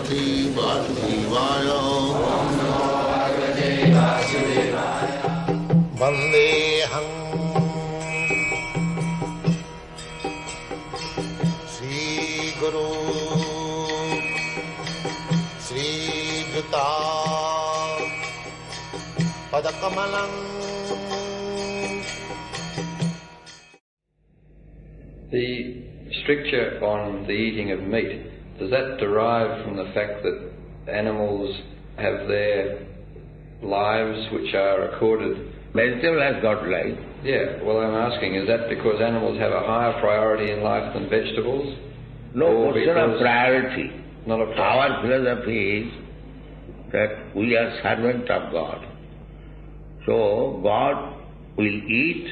Bhagavate Vasudevaya. Vandeham Sri Guru Sri Juta Padakamalam. The stricture on the eating of meat, does that derive from the fact that animals have their lives which are accorded? Vegetable has got life. Yeah, well I'm asking, is that because animals have a higher priority in life than vegetables? No question of priority. Not a priority. Our philosophy is that we are servant of God. So God will eat,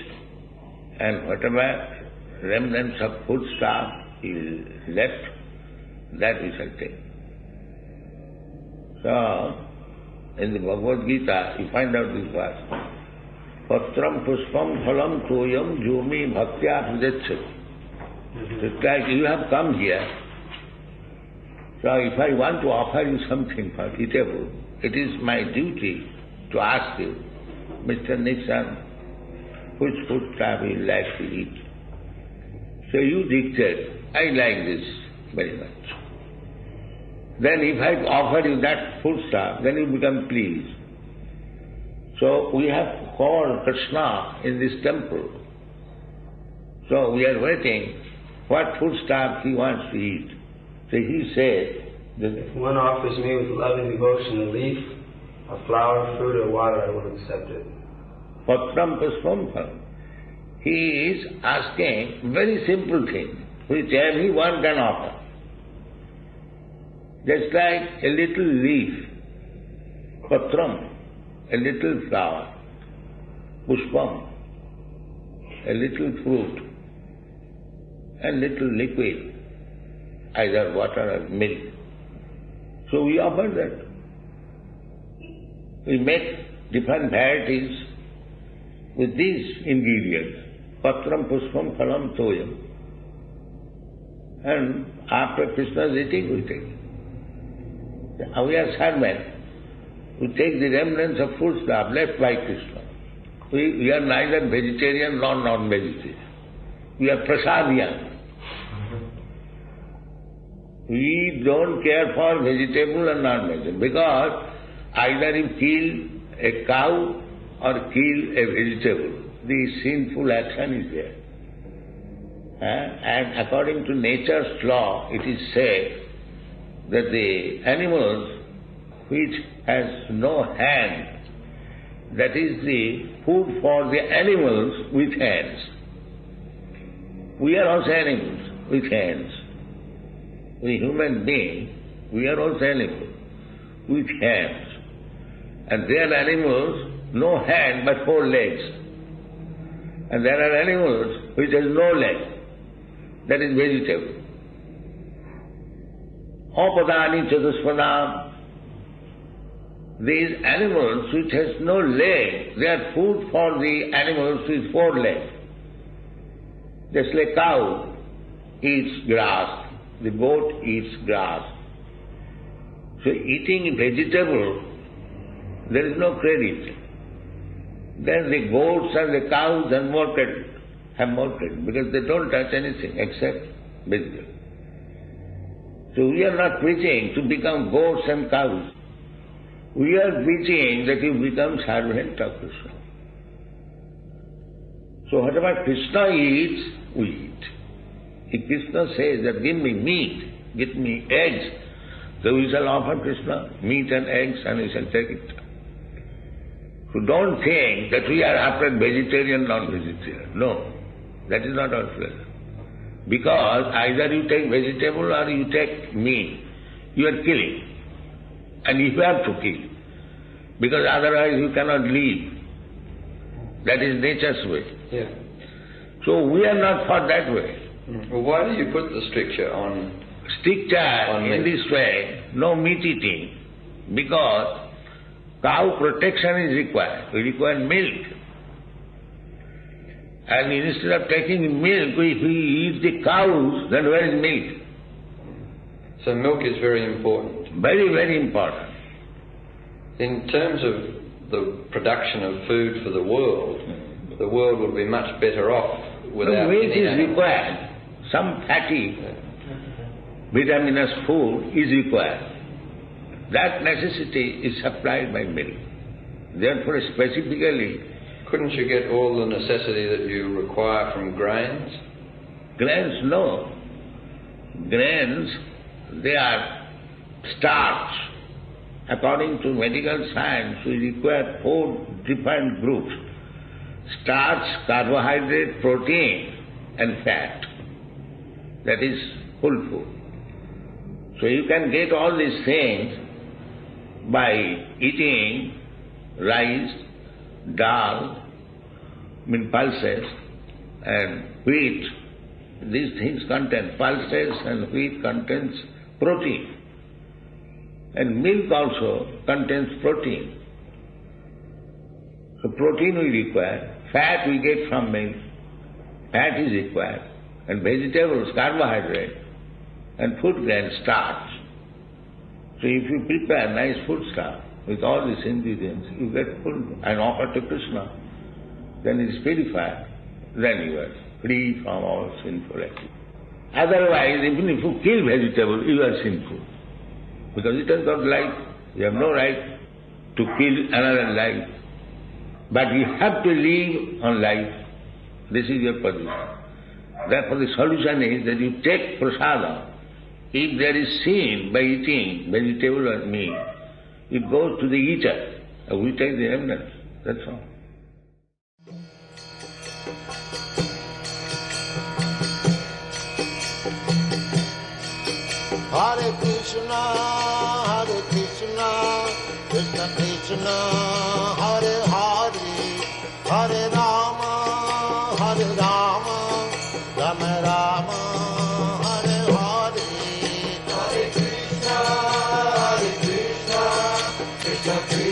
and whatever remnants of foodstuff is left, that we shall take. So, in the Bhagavad-gita, you find out this verse. Patram puspam phalam toyam jumi bhaktya pujacchati. It's like you have come here. So if I want to offer you something for eatable, it is my duty to ask you, Mr. Nixon, which foodstuff you like to eat? So you dictate, I like this very much. Then if I offer you that foodstuff, then you become pleased. So we have called Krishna in this temple. So we are waiting what foodstuff he wants to eat. So he said, if one offers me with loving devotion a leaf, a flower, fruit, or water, I will accept it. Patram puspam phalam. He is asking very simple thing, which everyone can offer. Just like a little leaf, patram, a little flower, puspam, a little fruit, and little liquid, either water or milk. So we offer that. We make different varieties with these ingredients. Patram, puspam, phalam, toyam. And after Krishna's eating, we take. We are servants. We take the remnants of foodstuff left by Krishna. We are neither vegetarian nor non-vegetarian. We are prasadian. We don't care for vegetable and non-vegetable because either you kill a cow or kill a vegetable, the sinful action is there. And according to nature's law, it is said that the animals which has no hand, that is the food for the animals with hands. We are also animals with hands. We human beings, we are also animals with hands. And there are animals, no hand but 4 legs. And there are animals which has no leg, that is vegetable. Opadani chatuspadam. These animals which has no leg, they are food for the animals with 4 legs. Just like cow eats grass, the goat eats grass. So eating vegetable, there is no credit. Then the goats and the cows have more credit, because they don't touch anything except vegetable. So we are not preaching to become goats and cows. We are preaching that you become servant of Krishna. So whatever Krishna eats, we eat. If Krishna says that give me meat, give me eggs, so we shall offer Krishna meat and eggs and we shall take it. So don't think that we are after vegetarian, non-vegetarian. No, that is not our philosophy. Because either you take vegetable or you take meat, you are killing. And you have to kill. Because otherwise you cannot live. That is nature's way. Yeah. So we are not for that way. Well, why do you put the stricture on in this way, no meat eating? Because cow protection is required. We require milk. And instead of taking milk, if we eat the cows, then where is milk? So milk is very important. Very, very important. In terms of the production of food for the world would be much better off without milk any is animal. required. Some fatty, vitaminous food is required. That necessity is supplied by milk. Therefore, specifically, couldn't you get all the necessity that you require from grains? grains, no. Grains, they are starch. According to medical science, we require 4 different groups: starch, carbohydrate, protein and fat. That is full food. So you can get all these things by eating rice, dal, pulses and wheat. These things contain pulses and wheat contains protein. And milk also contains protein. So protein we require, fat we get from milk, fat is required, and vegetables, carbohydrate, and food grain, starch. So if you prepare nice food stuff with all these ingredients, you get food and offer to Krishna, then it is purified, then you are free from all sinful activity. Otherwise, even if you kill vegetable, you are sinful. Because it has got life. You have no right to kill another life. But you have to live on life. This is your position. Therefore the solution is that you take prasada. If there is sin by eating vegetable or meat, it goes to the eater. We take the remnants. That's all. Hare Krishna, Krishna Krishna, Hare Hare, Hare Rama, Rama Rama, Hare Hare. Hare Krishna, Krishna Krishna.